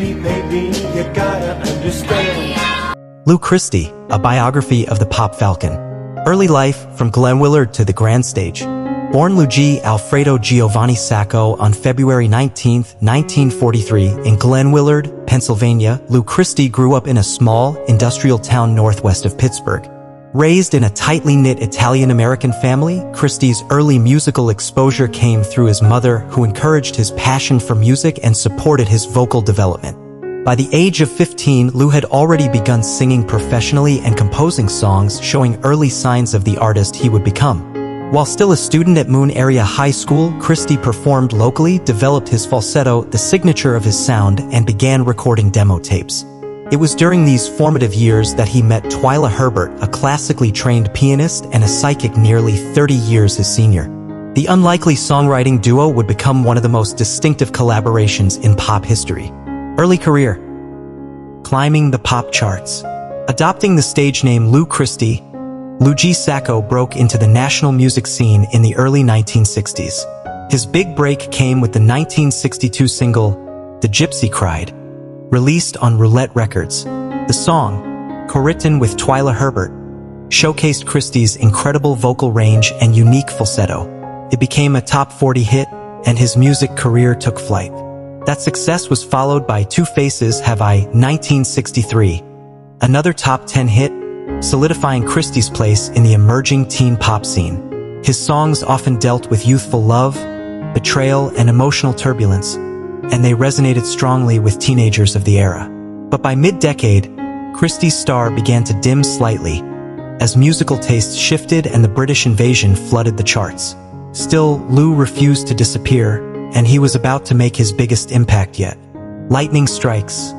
me, baby, you gotta understand. Lou Christie, a biography of the pop falcon. Early life, from Glenn Willard to the grand stage. Born Luigi Alfredo Giovanni Sacco on February 19, 1943, in Glen Willard, Pennsylvania, Lou Christie grew up in a small, industrial town northwest of Pittsburgh. Raised in a tightly knit Italian-American family, Christie's early musical exposure came through his mother, who encouraged his passion for music and supported his vocal development. By the age of 15, Lou had already begun singing professionally and composing songs, showing early signs of the artist he would become. While still a student at Moon Area High School, Christie performed locally, developed his falsetto, the signature of his sound, and began recording demo tapes. It was during these formative years that he met Twyla Herbert, a classically trained pianist and a psychic nearly 30 years his senior. The unlikely songwriting duo would become one of the most distinctive collaborations in pop history. Early career. Climbing the pop charts. Adopting the stage name Lou Christie, Luigi Sacco broke into the national music scene in the early 1960s. His big break came with the 1962 single, The Gypsy Cried, released on Roulette Records. The song, co-written with Twyla Herbert, showcased Christie's incredible vocal range and unique falsetto. It became a top 40 hit, and his music career took flight. That success was followed by Two Faces Have I, 1963, another top 10 hit, solidifying Christie's place in the emerging teen pop scene. His songs often dealt with youthful love, betrayal, and emotional turbulence, and they resonated strongly with teenagers of the era. But by mid-decade, Christie's star began to dim slightly, as musical tastes shifted and the British invasion flooded the charts. Still, Lou refused to disappear, and he was about to make his biggest impact yet. Lightning Strikes,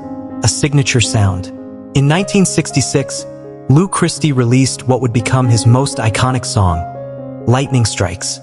a signature sound. In 1966, Lou Christie released what would become his most iconic song, Lightning Strikes.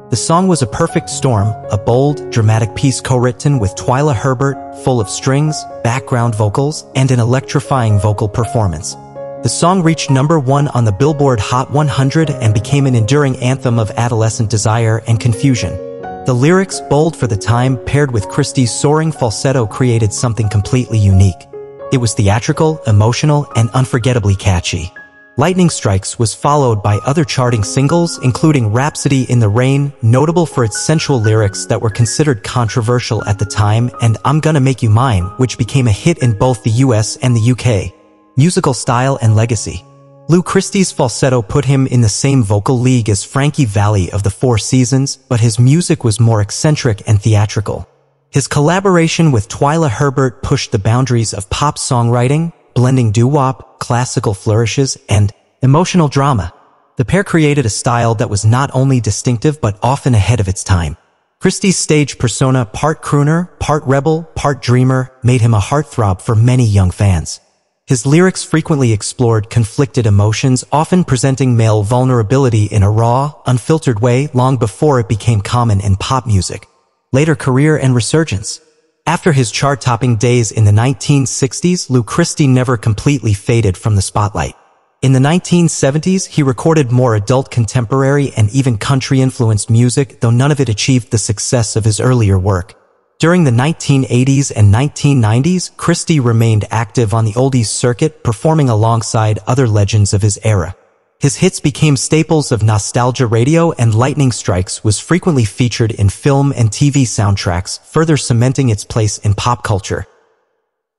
The song was a perfect storm, a bold, dramatic piece co-written with Twyla Herbert, full of strings, background vocals, and an electrifying vocal performance. The song reached #1 on the Billboard Hot 100 and became an enduring anthem of adolescent desire and confusion. The lyrics, bold for the time, paired with Christie's soaring falsetto, created something completely unique. It was theatrical, emotional, and unforgettably catchy. Lightning Strikes was followed by other charting singles, including Rhapsody in the Rain, notable for its sensual lyrics that were considered controversial at the time, and I'm Gonna Make You Mine, which became a hit in both the US and the UK. Musical style and legacy. Lou Christie's falsetto put him in the same vocal league as Frankie Valli of the Four Seasons, but his music was more eccentric and theatrical. His collaboration with Twyla Herbert pushed the boundaries of pop songwriting, blending doo-wop, classical flourishes, and emotional drama. The pair created a style that was not only distinctive but often ahead of its time. Christie's stage persona, part crooner, part rebel, part dreamer, made him a heartthrob for many young fans. His lyrics frequently explored conflicted emotions, often presenting male vulnerability in a raw, unfiltered way long before it became common in pop music. Later career and resurgence. After his chart-topping days in the 1960s, Lou Christie never completely faded from the spotlight. In the 1970s, he recorded more adult contemporary and even country-influenced music, though none of it achieved the success of his earlier work. During the 1980s and 1990s, Christie remained active on the oldies circuit, performing alongside other legends of his era. His hits became staples of nostalgia radio, and Lightning Strikes was frequently featured in film and TV soundtracks, further cementing its place in pop culture.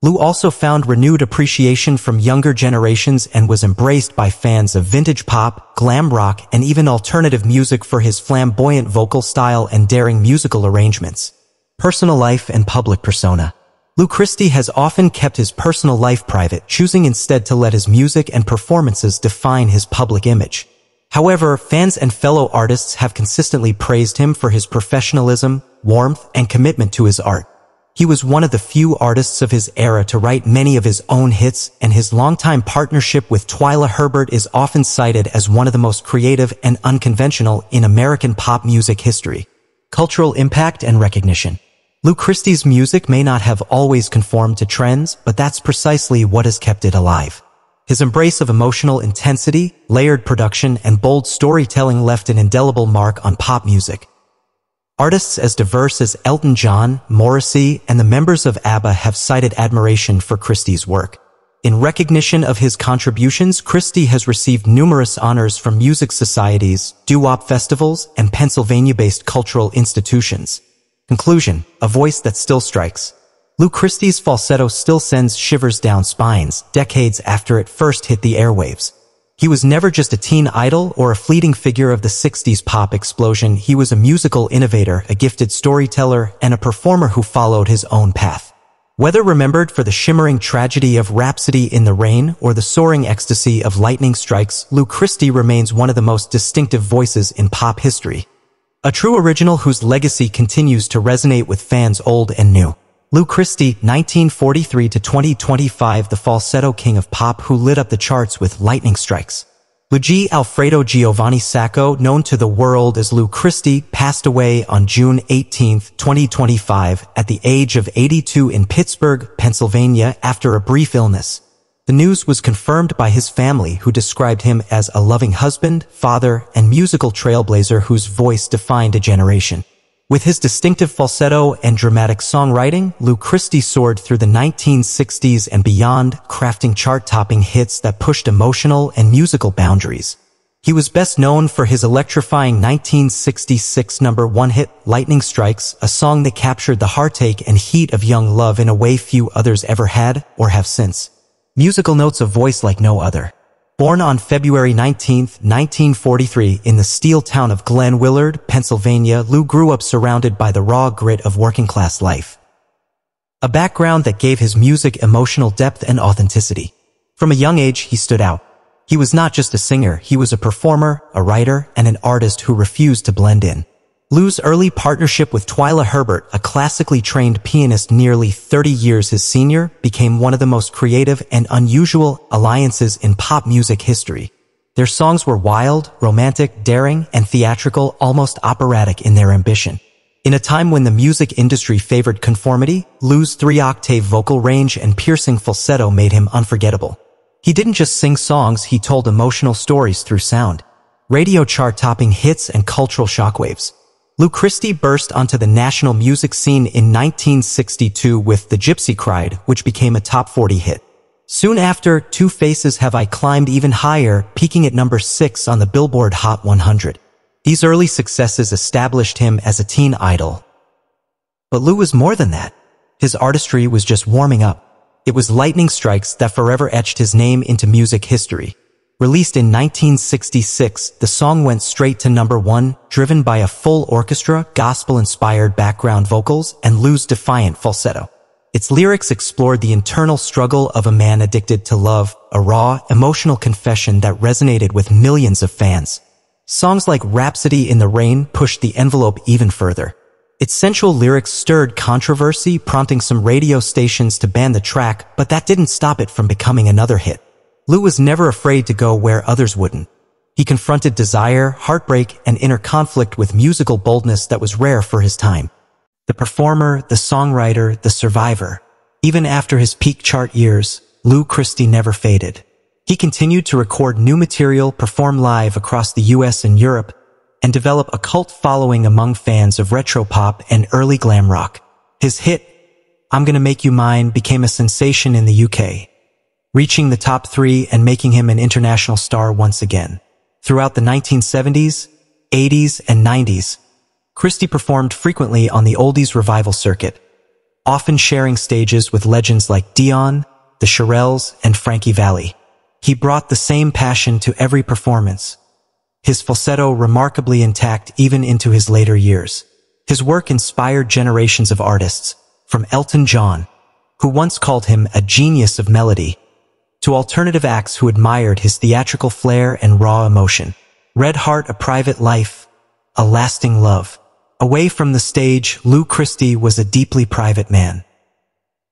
Lou also found renewed appreciation from younger generations and was embraced by fans of vintage pop, glam rock, and even alternative music for his flamboyant vocal style and daring musical arrangements. Personal life and public persona. Lou Christie has often kept his personal life private, choosing instead to let his music and performances define his public image. However, fans and fellow artists have consistently praised him for his professionalism, warmth, and commitment to his art. He was one of the few artists of his era to write many of his own hits, and his longtime partnership with Twyla Herbert is often cited as one of the most creative and unconventional in American pop music history. Cultural impact and recognition. Lou Christie's music may not have always conformed to trends, but that's precisely what has kept it alive. His embrace of emotional intensity, layered production, and bold storytelling left an indelible mark on pop music. Artists as diverse as Elton John, Morrissey, and the members of ABBA have cited admiration for Christie's work. In recognition of his contributions, Christie has received numerous honors from music societies, doo-wop festivals, and Pennsylvania-based cultural institutions. Conclusion: a voice that still strikes. Lou Christie's falsetto still sends shivers down spines, decades after it first hit the airwaves. He was never just a teen idol or a fleeting figure of the 60s pop explosion. He was a musical innovator, a gifted storyteller, and a performer who followed his own path. Whether remembered for the shimmering tragedy of Rhapsody in the Rain or the soaring ecstasy of Lightning Strikes, Lou Christie remains one of the most distinctive voices in pop history. A true original whose legacy continues to resonate with fans old and new. Lou Christie, 1943 to 2025, the falsetto king of pop who lit up the charts with Lightning Strikes. Luigi Alfredo Giovanni Sacco, known to the world as Lou Christie, passed away on June 18, 2025, at the age of 82 in Pittsburgh, Pennsylvania, after a brief illness. The news was confirmed by his family, who described him as a loving husband, father, and musical trailblazer whose voice defined a generation. With his distinctive falsetto and dramatic songwriting, Lou Christie soared through the 1960s and beyond, crafting chart-topping hits that pushed emotional and musical boundaries. He was best known for his electrifying 1966 #1 hit, Lightning Strikes, a song that captured the heartache and heat of young love in a way few others ever had or have since. Musical notes of voice like no other. Born on February 19, 1943, in the steel town of Glen Willard, Pennsylvania, Lou grew up surrounded by the raw grit of working-class life. A background that gave his music emotional depth and authenticity. From a young age, he stood out. He was not just a singer, he was a performer, a writer, and an artist who refused to blend in. Lou's early partnership with Twyla Herbert, a classically trained pianist nearly 30 years his senior, became one of the most creative and unusual alliances in pop music history. Their songs were wild, romantic, daring, and theatrical, almost operatic in their ambition. In a time when the music industry favored conformity, Lou's 3-octave vocal range and piercing falsetto made him unforgettable. He didn't just sing songs, he told emotional stories through sound. Radio chart-topping hits and cultural shockwaves. Lou Christie burst onto the national music scene in 1962 with the Gypsy Cried, which became a top 40 hit. Soon after, Two Faces Have I climbed even higher, peaking at number 6 on the Billboard Hot 100. These early successes established him as a teen idol. But Lou was more than that. His artistry was just warming up. It was Lightning Strikes that forever etched his name into music history. Released in 1966, the song went straight to #1, driven by a full orchestra, gospel-inspired background vocals, and Lou's defiant falsetto. Its lyrics explored the internal struggle of a man addicted to love, a raw, emotional confession that resonated with millions of fans. Songs like Rhapsody in the Rain pushed the envelope even further. Its sensual lyrics stirred controversy, prompting some radio stations to ban the track, but that didn't stop it from becoming another hit. Lou was never afraid to go where others wouldn't. He confronted desire, heartbreak, and inner conflict with musical boldness that was rare for his time. The performer, the songwriter, the survivor. Even after his peak chart years, Lou Christie never faded. He continued to record new material, perform live across the US and Europe, and develop a cult following among fans of retro pop and early glam rock. His hit, I'm Gonna Make You Mine, became a sensation in the UK, reaching the top 3 and making him an international star once again. Throughout the 1970s, 80s, and 90s, Christie performed frequently on the oldies revival circuit, often sharing stages with legends like Dion, the Shirelles, and Frankie Valli. He brought the same passion to every performance, his falsetto remarkably intact even into his later years. His work inspired generations of artists, from Elton John, who once called him a genius of melody, to alternative acts who admired his theatrical flair and raw emotion. Red Heart, A Private Life, A Lasting Love. Away from the stage, Lou Christie was a deeply private man.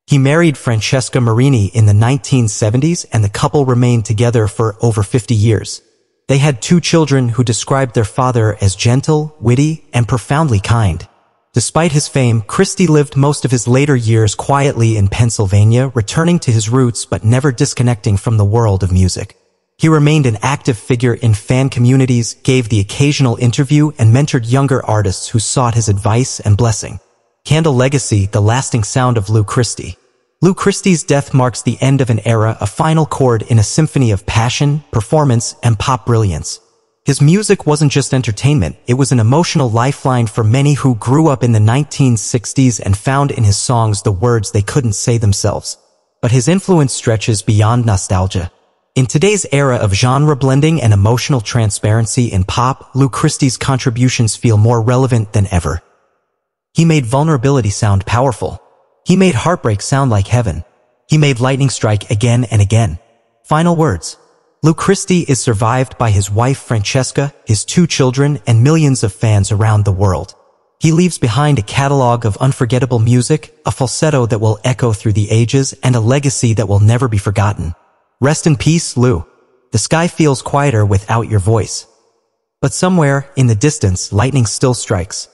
He married Francesca Marini in the 1970s, and the couple remained together for over 50 years. They had 2 children who described their father as gentle, witty, and profoundly kind. Despite his fame, Christie lived most of his later years quietly in Pennsylvania, returning to his roots but never disconnecting from the world of music. He remained an active figure in fan communities, gave the occasional interview, and mentored younger artists who sought his advice and blessing. Candle Legacy, the lasting sound of Lou Christie. Lou Christie's death marks the end of an era, a final chord in a symphony of passion, performance, and pop brilliance. His music wasn't just entertainment, it was an emotional lifeline for many who grew up in the 1960s and found in his songs the words they couldn't say themselves. But his influence stretches beyond nostalgia. In today's era of genre blending and emotional transparency in pop, Lou Christie's contributions feel more relevant than ever. He made vulnerability sound powerful. He made heartbreak sound like heaven. He made lightning strike again and again. Final words. Lou Christie is survived by his wife Francesca, his 2 children, and millions of fans around the world. He leaves behind a catalog of unforgettable music, a falsetto that will echo through the ages, and a legacy that will never be forgotten. Rest in peace, Lou. The sky feels quieter without your voice. But somewhere, in the distance, lightning still strikes.